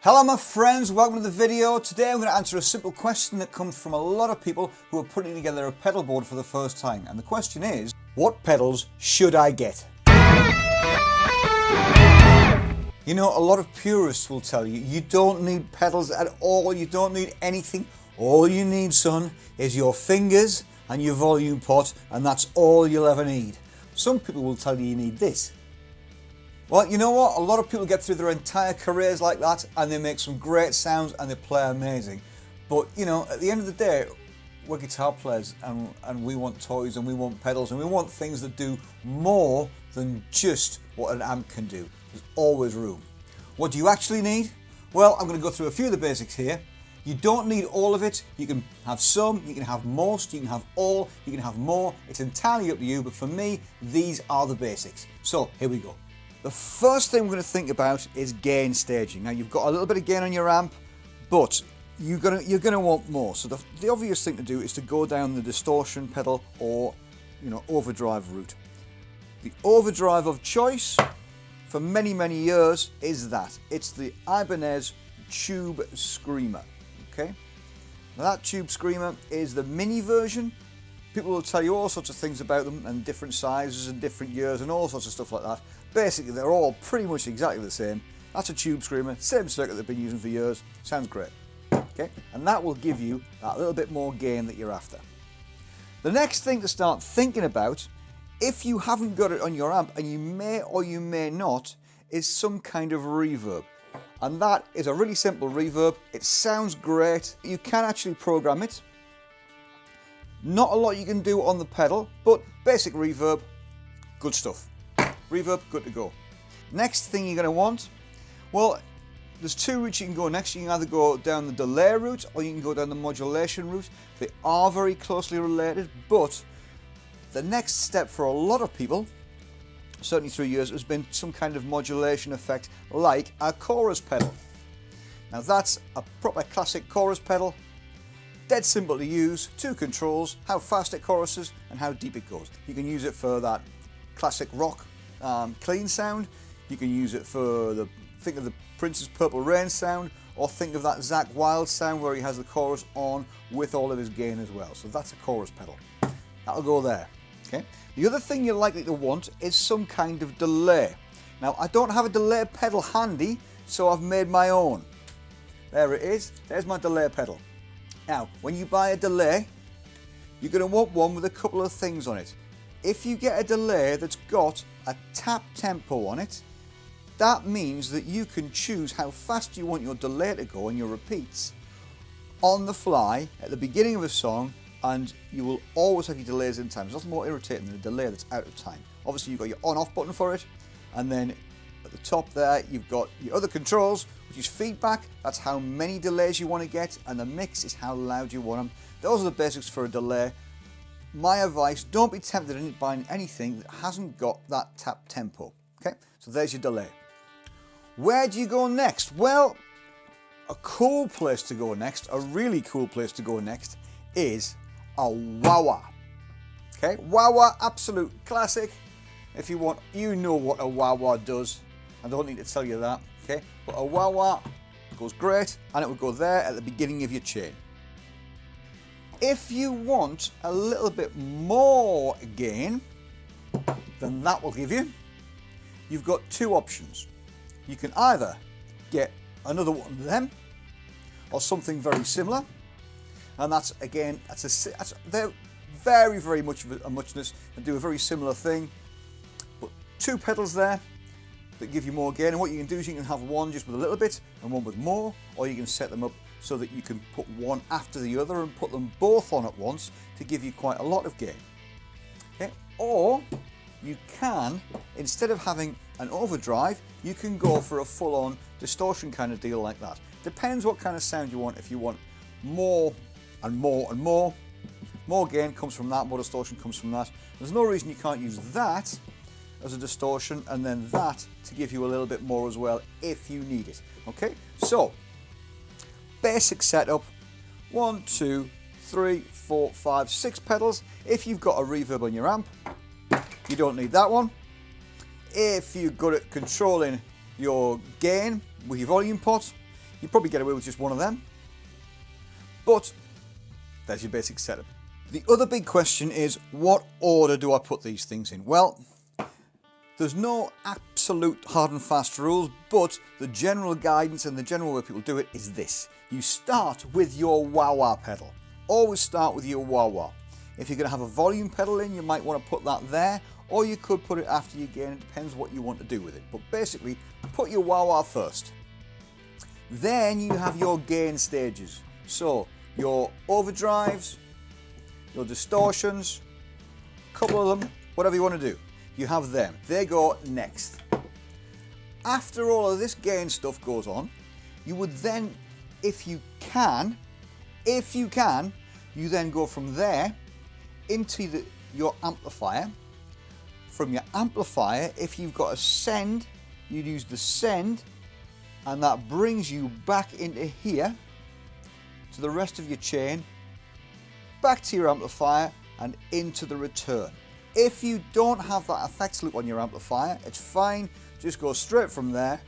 Hello my friends, welcome to the video. Today I'm going to answer a simple question that comes from a lot of people who are putting together a pedal board for the first time. And the question is, what pedals should I get? You know, a lot of purists will tell you, you don't need pedals at all, you don't need anything. All you need, son, is your fingers and your volume pot, and that's all you'll ever need. Some people will tell you need this. Well, you know what? A lot of people get through their entire careers like that and they make some great sounds and they play amazing. But, you know, at the end of the day, we're guitar players and we want toys and we want pedals and we want things that do more than just what an amp can do. There's always room. What do you actually need? Well, I'm going to go through a few of the basics here. You don't need all of it. You can have some, you can have most, you can have all, you can have more. It's entirely up to you, but for me, these are the basics. So, here we go. The first thing we're going to think about is gain staging. Now you've got a little bit of gain on your amp, but you're gonna want more. So the obvious thing to do is to go down the distortion pedal or, you know, overdrive route. The overdrive of choice for many years is that. It's the Ibanez Tube Screamer. Okay, now that Tube Screamer is the mini version. People will tell you all sorts of things about them and different sizes and different years and all sorts of stuff like that. Basically, they're all pretty much exactly the same. That's a Tube Screamer, same circuit they've been using for years. Sounds great. Okay, and that will give you that little bit more gain that you're after. The next thing to start thinking about, if you haven't got it on your amp, and you may or you may not, is some kind of reverb. And that is a really simple reverb. It sounds great. You can actually program it. Not a lot you can do on the pedal, but basic reverb, good stuff. Reverb, good to go. Next thing you're going to want, well, there's two routes you can go next. You can either go down the delay route or you can go down the modulation route. They are very closely related, but the next step for a lot of people, certainly through years, has been some kind of modulation effect like a chorus pedal. Now that's a proper classic chorus pedal. Dead simple to use, two controls, how fast it choruses and how deep it goes. You can use it for that classic rock clean sound. You can use it for think of the Prince's Purple Rain sound, or think of that Zakk Wylde sound where he has the chorus on with all of his gain as well. So that's a chorus pedal. That'll go there. Okay. The other thing you're likely to want is some kind of delay. Now I don't have a delay pedal handy, so I've made my own. There it is. There's my delay pedal. Now, when you buy a delay, you're going to want one with a couple of things on it. If you get a delay that's got a tap tempo on it, that means that you can choose how fast you want your delay to go and your repeats on the fly at the beginning of a song, and you will always have your delays in time. There's nothing more irritating than a delay that's out of time. Obviously you've got your on-off button for it, and then at the top there you've got your other controls, which is feedback. That's how many delays you want to get, and the mix is how loud you want them. Those are the basics for a delay. My advice, don't be tempted into buying anything that hasn't got that tap tempo. Okay, so there's your delay. Where do you go next? Well, a cool place to go next, a really cool place to go next is a wah-wah. Okay, wah-wah, absolute classic. If you want, you know what a wah-wah does. I don't need to tell you that, okay? But a wah-wah goes great, and it will go there at the beginning of your chain. If you want a little bit more gain than that will give you, you've got two options. You can either get another one of them, or something very similar, and that's again, they're very much of a muchness and do a very similar thing, but two pedals there that give you more gain. And what you can do is you can have one just with a little bit and one with more, or you can set them up so that you can put one after the other and put them both on at once to give you quite a lot of gain. Okay? Or you can, instead of having an overdrive, you can go for a full-on distortion kind of deal like that. Depends what kind of sound you want. If you want more and more and more gain comes from that, more distortion comes from that. There's no reason you can't use that as a distortion and then that to give you a little bit more as well if you need it. Okay, so basic setup, 1, 2, 3, 4, 5, 6 pedals. If you've got a reverb on your amp, you don't need that one. If you're good at controlling your gain with your volume pot, You probably get away with just one of them. But there's your basic setup. The other big question is, what order do I put these things in? Well, there's no absolute hard and fast rules, but the general guidance and the general way people do it is this. You start with your wah-wah pedal. Always start with your wah-wah. If you're going to have a volume pedal in, you might want to put that there, or you could put it after your gain. It depends what you want to do with it. But basically, put your wah-wah first. Then you have your gain stages. So, your overdrives, your distortions, a couple of them, whatever you want to do. You have them. They go next. After all of this gain stuff goes on, you would then, if you can, you then go from there into your amplifier. From your amplifier, if you've got a send, you'd use the send, and that brings you back into here to the rest of your chain, back to your amplifier and into the return. If you don't have that effects loop on your amplifier, it's fine, just go straight from there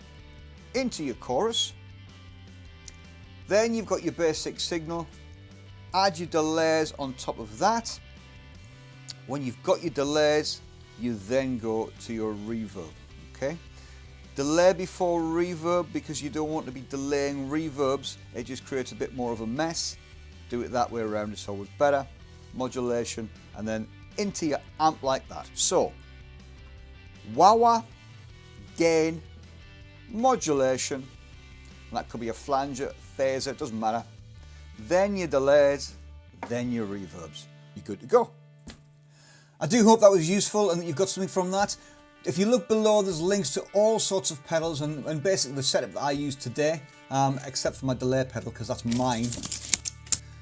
into your chorus. Then you've got your basic signal, add your delays on top of that. When you've got your delays, you then go to your reverb, okay? Delay before reverb, because you don't want to be delaying reverbs, it just creates a bit more of a mess. Do it that way around, it's always better. Modulation, and then into your amp like that. So, wah-wah, gain, modulation, and that could be a flanger, phaser, it doesn't matter. Then your delays, then your reverbs. You're good to go. I do hope that was useful and that you've got something from that. If you look below, there's links to all sorts of pedals and basically the setup that I use today, except for my delay pedal, because that's mine.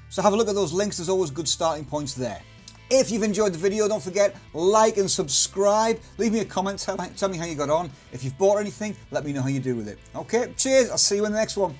So have a look at those links, there's always good starting points there. If you've enjoyed the video, don't forget, like and subscribe. Leave me a comment, tell me how you got on. If you've bought anything, let me know how you do with it. Okay, cheers, I'll see you in the next one.